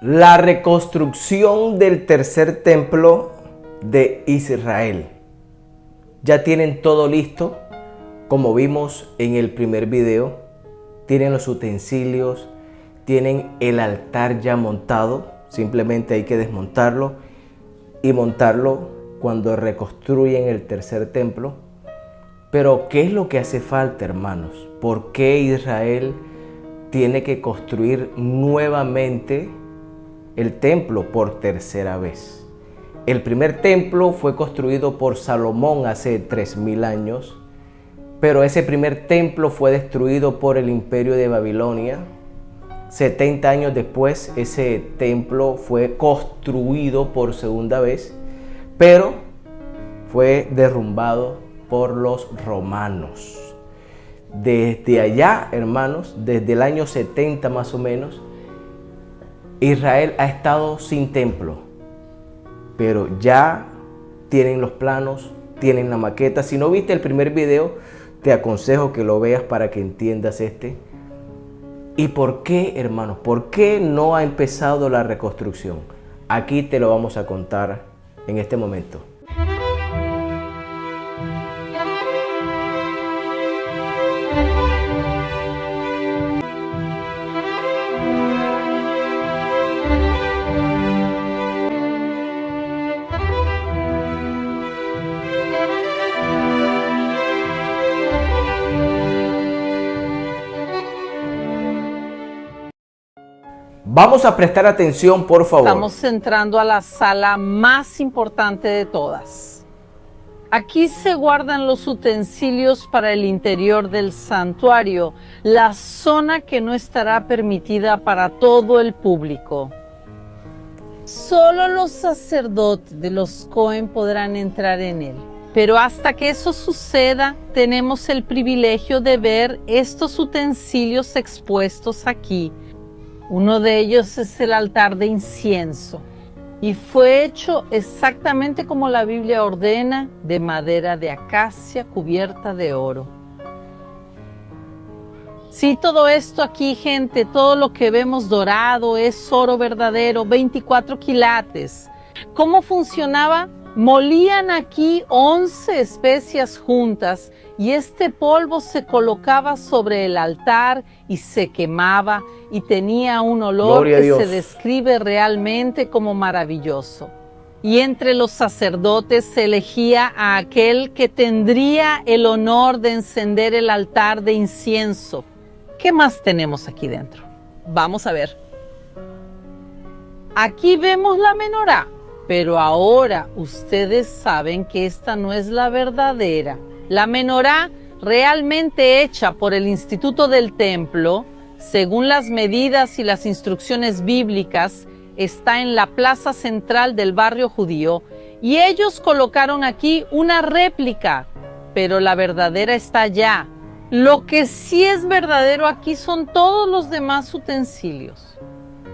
La reconstrucción del tercer templo de Israel. Ya tienen todo listo, como vimos en el primer video. Tienen los utensilios, tienen el altar ya montado. Simplemente hay que desmontarlo y montarlo cuando reconstruyen el tercer templo. Pero ¿qué es lo que hace falta, hermanos? ¿Por qué Israel tiene que construir nuevamente el templo por tercera vez? El primer templo fue construido por Salomón hace 3000 años, pero ese primer templo fue destruido por el imperio de Babilonia. 70 años después, ese templo fue construido por segunda vez, pero fue derrumbado por los romanos. Desde allá, hermanos, desde el año 70 más o menos, Israel ha estado sin templo, pero ya tienen los planos, tienen la maqueta. Si no viste el primer video, te aconsejo que lo veas para que entiendas este. ¿Y por qué, hermanos? ¿Por qué no ha empezado la reconstrucción? Aquí te lo vamos a contar en este momento. Vamos a prestar atención, por favor. Estamos entrando a la sala más importante de todas. Aquí se guardan los utensilios para el interior del santuario, la zona que no estará permitida para todo el público. Solo los sacerdotes de los Cohen podrán entrar en él. Pero hasta que eso suceda, tenemos el privilegio de ver estos utensilios expuestos aquí. Uno de ellos es el altar de incienso y fue hecho exactamente como la Biblia ordena, de madera de acacia cubierta de oro. Sí, todo esto aquí, gente, todo lo que vemos dorado es oro verdadero, 24 quilates. ¿Cómo funcionaba? Molían aquí 11 especias juntas y este polvo se colocaba sobre el altar y se quemaba y tenía un olor que se describe realmente como maravilloso. Y entre los sacerdotes se elegía a aquel que tendría el honor de encender el altar de incienso. ¿Qué más tenemos aquí dentro? Vamos a ver. Aquí vemos la menorá. Pero ahora ustedes saben que esta no es la verdadera. La menorá, realmente hecha por el Instituto del Templo, según las medidas y las instrucciones bíblicas, está en la plaza central del barrio judío y ellos colocaron aquí una réplica, pero la verdadera está allá. Lo que sí es verdadero aquí son todos los demás utensilios.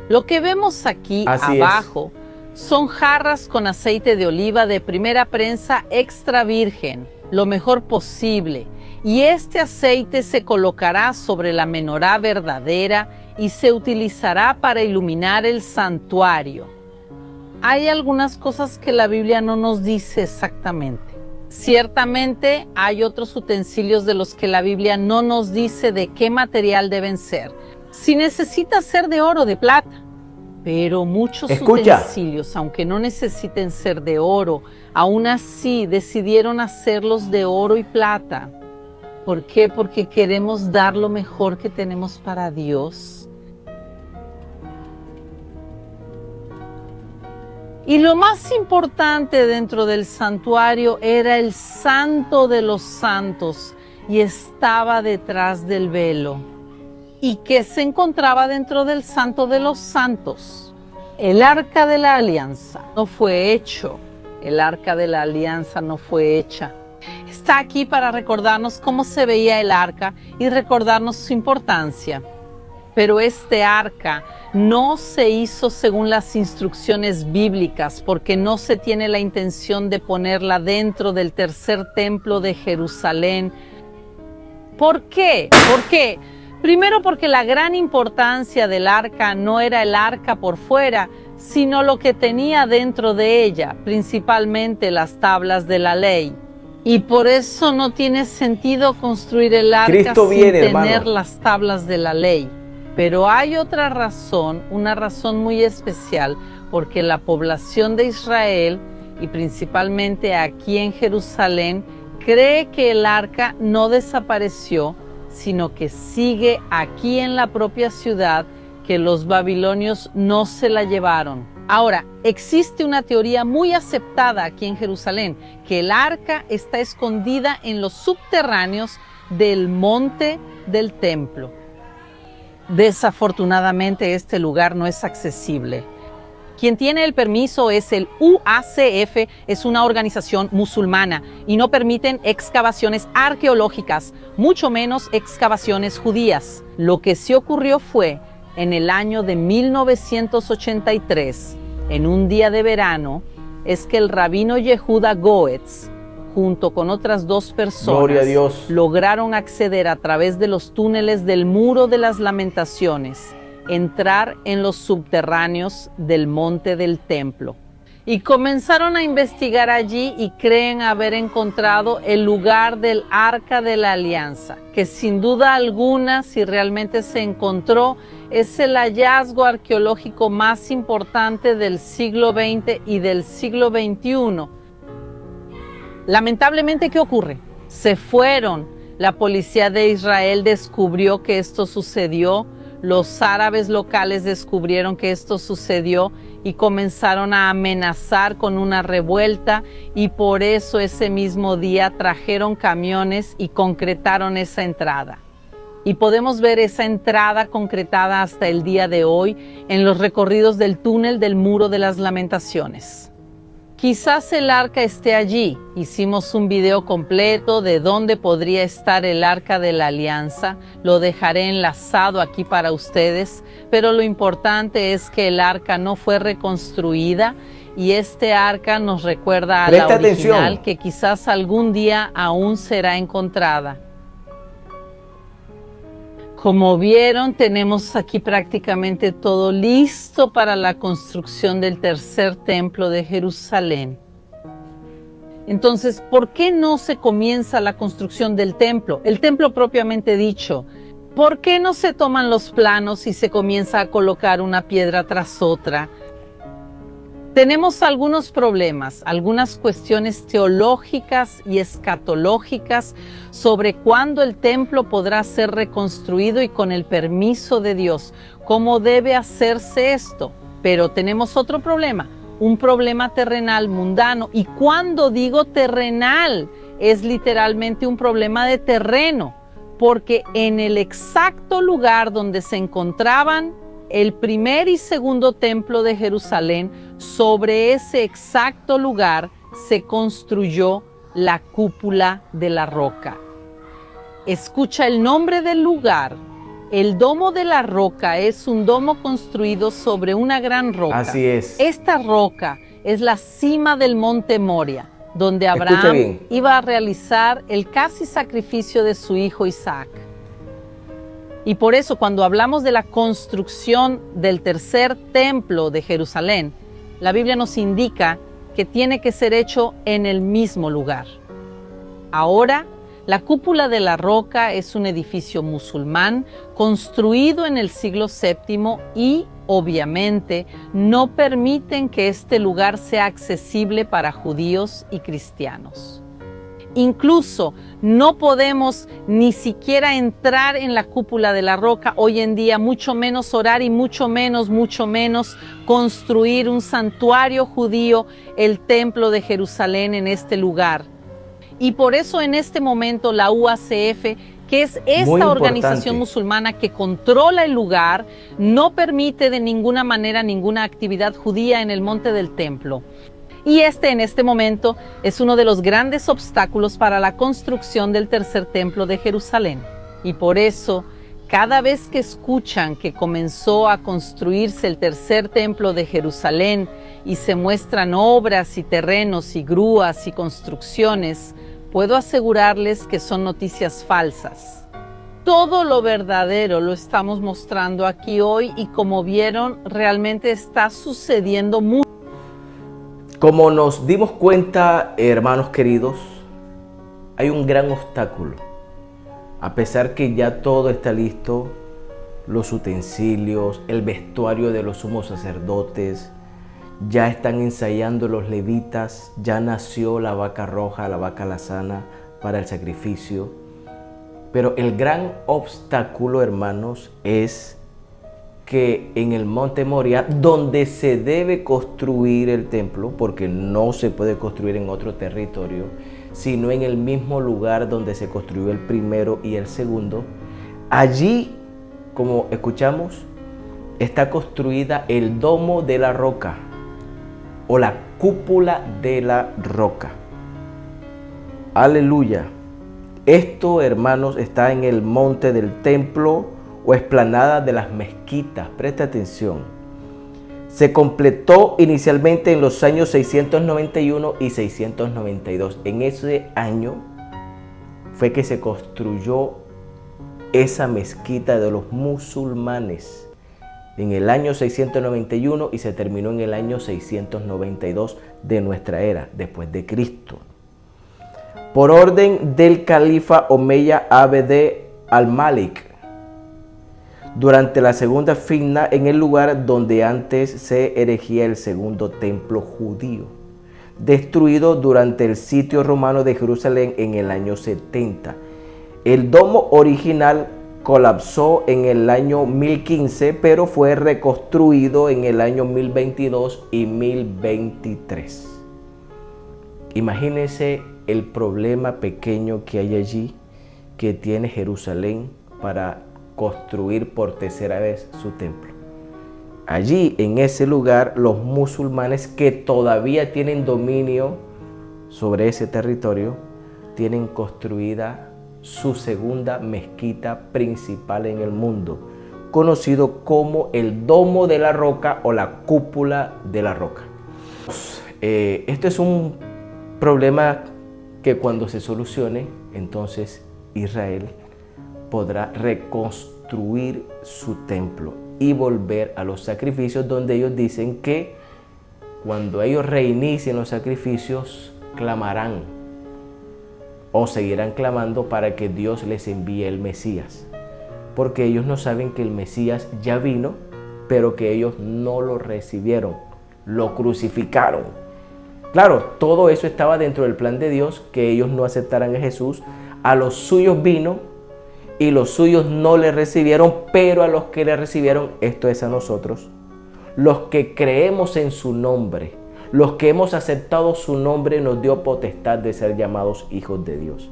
Lo que vemos aquí abajo son jarras con aceite de oliva de primera prensa extra virgen, lo mejor posible. Y este aceite se colocará sobre la menorá verdadera y se utilizará para iluminar el santuario. Hay algunas cosas que la Biblia no nos dice exactamente. Ciertamente hay otros utensilios de los que la Biblia no nos dice de qué material deben ser. Si necesita ser de oro o de plata. Pero muchos utensilios, aunque no necesiten ser de oro, aún así decidieron hacerlos de oro y plata. ¿Por qué? Porque queremos dar lo mejor que tenemos para Dios. Y lo más importante dentro del santuario era el Santo de los Santos y estaba detrás del velo. ¿Y qué se encontraba dentro del Santo de los Santos? El Arca de la Alianza no fue hecho. El Arca de la Alianza no fue hecha. Está aquí para recordarnos cómo se veía el arca y recordarnos su importancia. Pero este arca no se hizo según las instrucciones bíblicas porque no se tiene la intención de ponerla dentro del tercer templo de Jerusalén. ¿Por qué? ¿Por qué? Primero porque la gran importancia del arca no era el arca por fuera, sino lo que tenía dentro de ella, principalmente las tablas de la ley. Y por eso no tiene sentido construir el arca sin tener las tablas de la ley. Pero hay otra razón, una razón muy especial, porque la población de Israel, y principalmente aquí en Jerusalén, cree que el arca no desapareció, sino que sigue aquí en la propia ciudad, que los babilonios no se la llevaron. Ahora, existe una teoría muy aceptada aquí en Jerusalén, que el arca está escondida en los subterráneos del monte del templo. Desafortunadamente, este lugar no es accesible. Quien tiene el permiso es el UACF, es una organización musulmana y no permiten excavaciones arqueológicas, mucho menos excavaciones judías. Lo que sí ocurrió fue en el año de 1983, en un día de verano, es que el rabino Yehuda Goetz, junto con otras 2 personas, lograron acceder a través de los túneles del Muro de las Lamentaciones, entrar en los subterráneos del monte del templo. Y comenzaron a investigar allí y creen haber encontrado el lugar del Arca de la Alianza, que sin duda alguna, si realmente se encontró, es el hallazgo arqueológico más importante del siglo XX y del siglo XXI. Lamentablemente, ¿qué ocurre? Se fueron. La policía de Israel descubrió que esto sucedió. Los árabes locales descubrieron que esto sucedió y comenzaron a amenazar con una revuelta, y por eso ese mismo día trajeron camiones y concretaron esa entrada. Y podemos ver esa entrada concretada hasta el día de hoy en los recorridos del túnel del Muro de las Lamentaciones. Quizás el arca esté allí. Hicimos un video completo de dónde podría estar el Arca de la Alianza. Lo dejaré enlazado aquí para ustedes, pero lo importante es que el arca no fue reconstruida y este arca nos recuerda a la original, que quizás algún día aún será encontrada. Como vieron, tenemos aquí prácticamente todo listo para la construcción del tercer templo de Jerusalén. Entonces, ¿por qué no se comienza la construcción del templo? El templo propiamente dicho. ¿Por qué no se toman los planos y se comienza a colocar una piedra tras otra? Tenemos algunos problemas, algunas cuestiones teológicas y escatológicas sobre cuándo el templo podrá ser reconstruido y con el permiso de Dios, cómo debe hacerse esto. Pero tenemos otro problema, un problema terrenal, mundano. Y cuando digo terrenal, es literalmente un problema de terreno, porque en el exacto lugar donde se encontraban el primer y segundo templo de Jerusalén, sobre ese exacto lugar se construyó la cúpula de la roca. Escucha el nombre del lugar. El domo de la roca es un domo construido sobre una gran roca. Así es. Esta roca es la cima del monte Moria, donde Abraham iba a realizar el casi sacrificio de su hijo Isaac. Y por eso, cuando hablamos de la construcción del tercer templo de Jerusalén, la Biblia nos indica que tiene que ser hecho en el mismo lugar. Ahora, la cúpula de la roca es un edificio musulmán construido en el siglo VII y, obviamente, no permiten que este lugar sea accesible para judíos y cristianos. Incluso no podemos ni siquiera entrar en la cúpula de la roca hoy en día, mucho menos orar y mucho menos construir un santuario judío, el templo de Jerusalén en este lugar. Y por eso en este momento la UACF, que es esta organización musulmana que controla el lugar, no permite de ninguna manera ninguna actividad judía en el monte del templo. Y en este momento es uno de los grandes obstáculos para la construcción del tercer templo de Jerusalén. Y por eso, cada vez que escuchan que comenzó a construirse el tercer templo de Jerusalén y se muestran obras y terrenos y grúas y construcciones, puedo asegurarles que son noticias falsas. Todo lo verdadero lo estamos mostrando aquí hoy y como vieron, realmente está sucediendo mucho. Como nos dimos cuenta, hermanos queridos, hay un gran obstáculo. A pesar que ya todo está listo, los utensilios, el vestuario de los sumos sacerdotes, ya están ensayando los levitas, ya nació la vaca roja, la vaca alazana para el sacrificio. Pero el gran obstáculo, hermanos, es que en el monte Moria, donde se debe construir el templo, porque no se puede construir en otro territorio, sino en el mismo lugar donde se construyó el primero y el segundo, allí, como escuchamos, está construida el domo de la roca o la cúpula de la roca. Aleluya. Esto, hermanos, está en el monte del templo o explanada de las mezquitas. Presta atención. Se completó inicialmente en los años 691 y 692. En ese año fue que se construyó esa mezquita de los musulmanes. En el año 691 y se terminó en el año 692 de nuestra era, después de Cristo. Por orden del califa Omeya Abd al-Malik, durante la segunda fitna en el lugar donde antes se erigía el segundo templo judío, destruido durante el sitio romano de Jerusalén en el año 70. El domo original colapsó en el año 1015, pero fue reconstruido en el año 1022 y 1023. Imagínense el problema pequeño que hay allí, que tiene Jerusalén para construir por tercera vez su templo. Allí, en ese lugar, los musulmanes que todavía tienen dominio sobre ese territorio, tienen construida su segunda mezquita principal en el mundo, conocido como el Domo de la Roca o la Cúpula de la Roca. Esto es un problema que cuando se solucione, entonces Israel podrá reconstruir su templo y volver a los sacrificios, donde ellos dicen que cuando ellos reinicien los sacrificios, clamarán o seguirán clamando para que Dios les envíe el Mesías, porque ellos no saben que el Mesías ya vino, pero que ellos no lo recibieron, lo crucificaron. Claro, todo eso estaba dentro del plan de Dios, que ellos no aceptaran a Jesús. A los suyos vino y los suyos no le recibieron, pero a los que le recibieron, esto es a nosotros, los que creemos en su nombre, los que hemos aceptado su nombre, nos dio potestad de ser llamados hijos de Dios.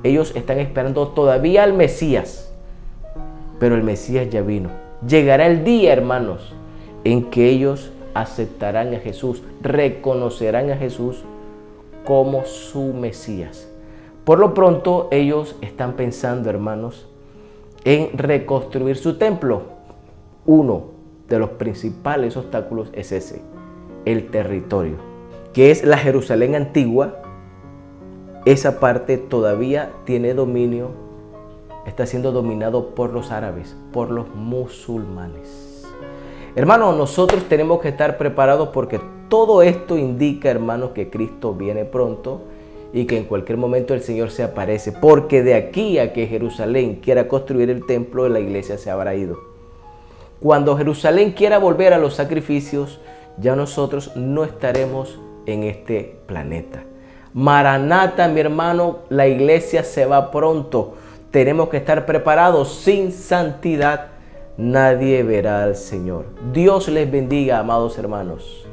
Ellos están esperando todavía al Mesías, pero el Mesías ya vino. Llegará el día, hermanos, en que ellos aceptarán a Jesús, reconocerán a Jesús como su Mesías. Por lo pronto, ellos están pensando, hermanos, en reconstruir su templo. Uno de los principales obstáculos es ese, el territorio, que es la Jerusalén antigua. Esa parte todavía tiene dominio, está siendo dominado por los árabes, por los musulmanes. Hermanos, nosotros tenemos que estar preparados porque todo esto indica, hermanos, que Cristo viene pronto y que en cualquier momento el Señor se aparece, porque de aquí a que Jerusalén quiera construir el templo, la iglesia se habrá ido. Cuando Jerusalén quiera volver a los sacrificios, ya nosotros no estaremos en este planeta. Maranata, mi hermano, la iglesia se va pronto. Tenemos que estar preparados. Sin santidad nadie verá al Señor. Dios les bendiga, amados hermanos.